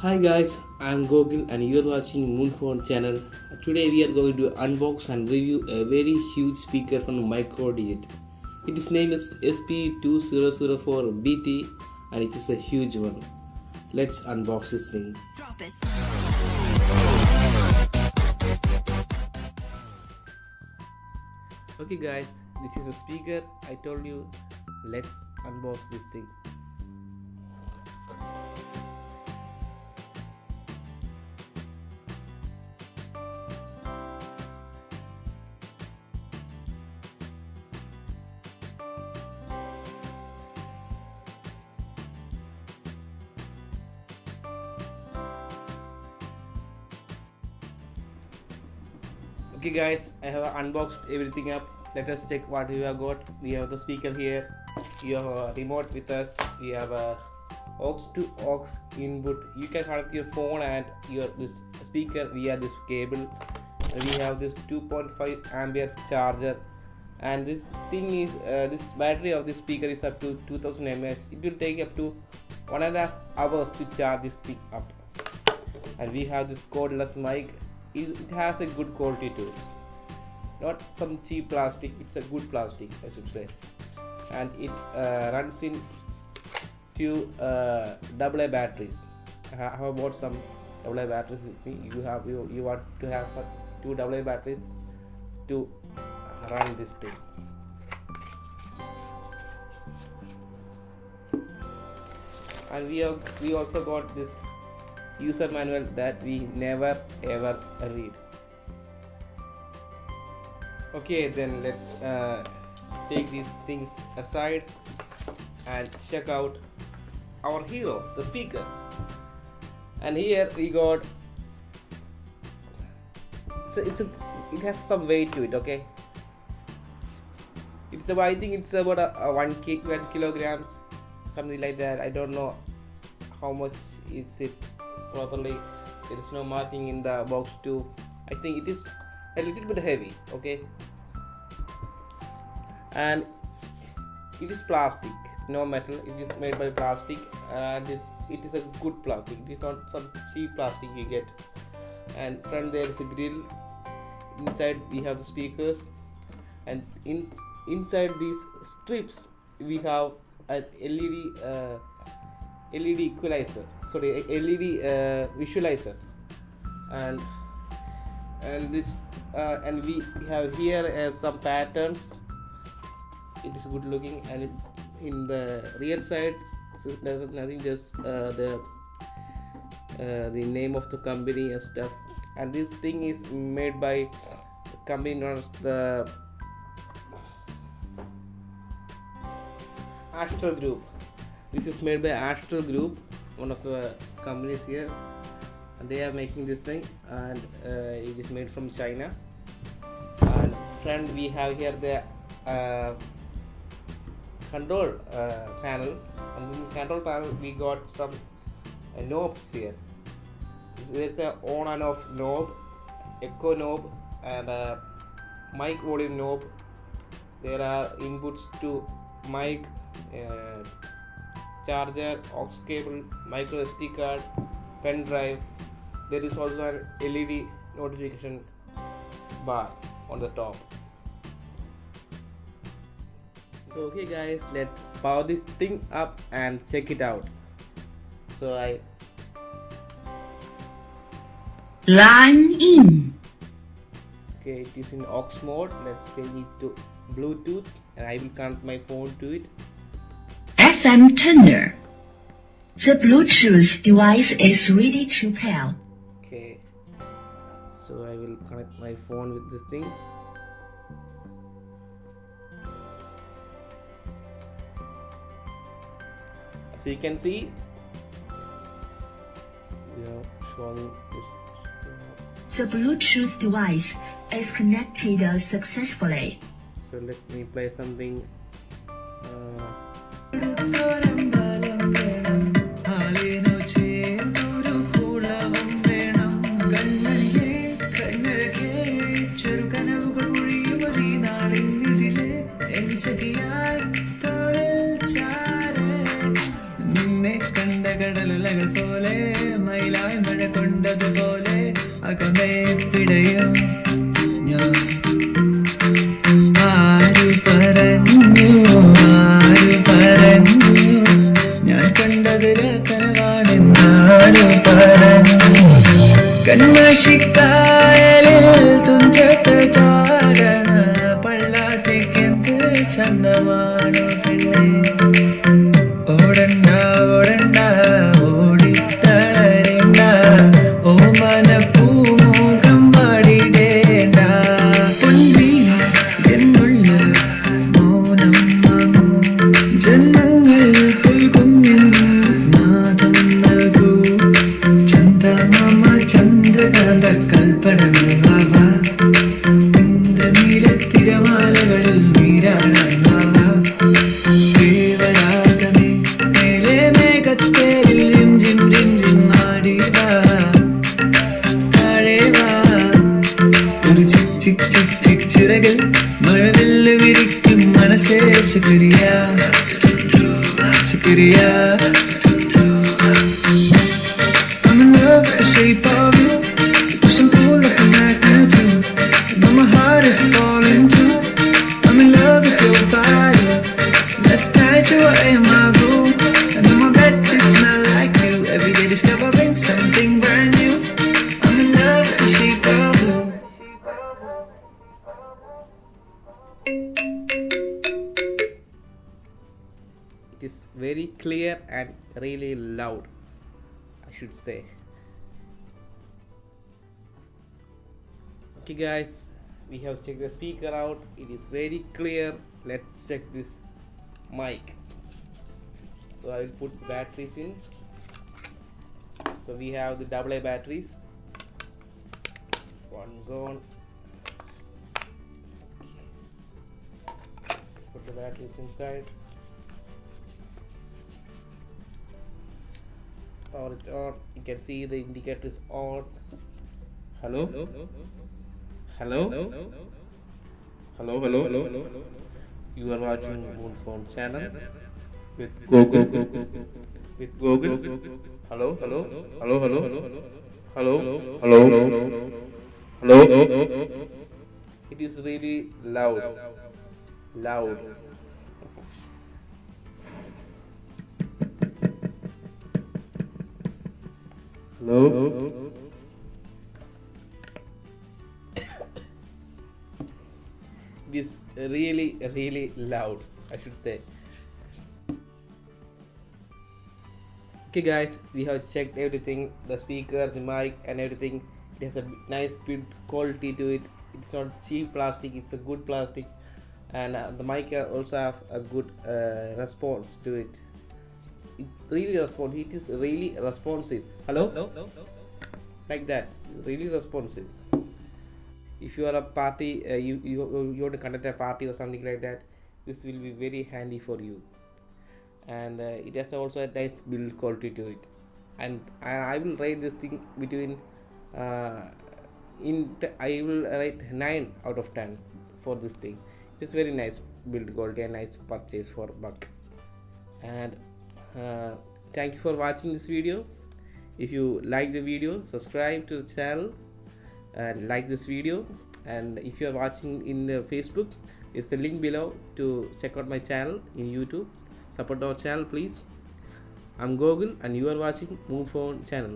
Hi guys, I'm Gogil and you're watching MOONPHONE channel. Today we are going to unbox and review a very huge speaker from MicroDigit. Its name is SP004BT and it is a huge one. Let's unbox this thing. Drop it. Okay guys, this is a speaker. I told you, let's unbox this thing. Okay guys, I have unboxed everything up. Let us check what we have got. We have the speaker here. We have a remote with us. We have a aux to aux input. You can connect your phone and this speaker via this cable. And we have this 2.5 ampere charger. And this thing is this battery of this speaker is up to 2000 mAh. It will take up to 1.5 hours to charge this thing up. And we have this cordless mic. It has a good quality to it, not some cheap plastic. It's a good plastic, I should say, and it runs in two AA batteries. I have bought some AA batteries with me. You want to have some two AA batteries to run this thing. And we also got this user manual that we never ever read. Okay, then let's take these things aside and check out our hero, the speaker. And here we got it has some weight to it. Okay, I think it's about 1 kilograms, something like that. I don't know how much is it properly. There is no marking in the box too. I think it is a little bit heavy. Okay, and it is plastic, no metal. It is made by plastic, and it is a good plastic. It is not some cheap plastic you get. And front there is a grill. Inside we have the speakers, and inside these strips we have an LED equalizer, sorry, LED visualizer, and this and we have here some patterns. It is good looking, and in the rear side, so there's nothing, just the name of the company and stuff. And this thing is made by a company known as the Astro Group. This is made by Astro Group, one of the companies here, and they are making this thing, and it is made from China. And front we have here the control panel, and in the control panel we got some knobs here. There's a on and off knob, echo knob, and a mic volume knob. There are inputs to mic, charger, aux cable, micro SD card, pen drive. There is also an LED notification bar on the top. So okay guys, let's power this thing up and check it out. So Line in. okay, it is in aux mode. Let's change it to Bluetooth, and I will connect my phone to it. FM tuner. The Bluetooth device is ready to pair. Okay, so I will connect my phone with this thing. So you can see we are showing this. The Bluetooth device is connected successfully. So let me play something. നിന്നെ കണ്ട കടലുകൾ പോലെ മൈല കണ്ടതുപോലെ അകമേ പിടയും ഞാൻ. ആരു പറഞ്ഞു ഞാൻ കണ്ടതിലെ കനവാണെന്നാരു പറഞ്ഞു. കന്മഷിക്കായലിൽ തുഞ്ചത്ത് ചാടണ പള്ളാത്തിക്കെന്ത് ചന്തമാണോ പെണ്ണേ. ഓടണ്ട ഓടണ്ട ഓടിത്തളരണ്ട ഓമന പൂമുഖം പാടിടേണ്ട. പൊൻവീണ എന്നുള്ള മൗനം വാങ്ങൂ, ജന്മങ്ങൾ പുൽകുന്നിൻ നാദം നൽകൂ. ചന്ദമാമ ചന്ദ്രകാന്ത കൽപ്പനമാവ നീലത്തിരമാലകളിൽ നീരാടാനാവ. ദേവരാഗമേ മേലെ മേഘത്തേരിൽ രിം ജിം ആടിവാ. താഴെ വാ ഒരു ചിക് ചിക് ചിക് ചിക് ചിറകിൽ മഴവില്ല് വിരിക്കും മനസ്സേ. ശുക്രിയ ശുക്രിയ. I'm in love with the shape of you. You push and pull like a magnet do. But my heart is falling too. I'm in love with your body. Last night you were in my room, and on my bed it smelled like you. Every day discovering something brand new. I'm in love with the shape of you. It is very clear and really loud, I should say. Okay guys, we have checked the speaker out. It is very clear. Let's check this mic. So I will put batteries in. So we have the AA batteries. One gone. Put the batteries inside. Power it on. You can see the indicator is on. Hello. Hello. Hello. You are watching MOONPHONE channel with Google. With Google. Hello. It is really loud. Hello. It is really loud, I should say. Okay guys, we have checked everything, the speaker, the mic and everything. It has a nice build quality to it. It's not cheap plastic, it's a good plastic. And the mic also has a good response to it. It is really responsive. Hello. Like that, really responsive. If you are a party, you want to conduct a party or something like that, this will be very handy for you. And it has also a nice build quality to it. And I will rate this thing between I will rate 9 out of 10 for this thing. It's very nice build quality and nice purchase for buck. And thank you for watching this video. If you like the video, subscribe to the channel and like this video. And if you are watching in the Facebook, it's the link below to check out my channel in YouTube. Support our channel please. I'm Google and you are watching MOONPHONE channel.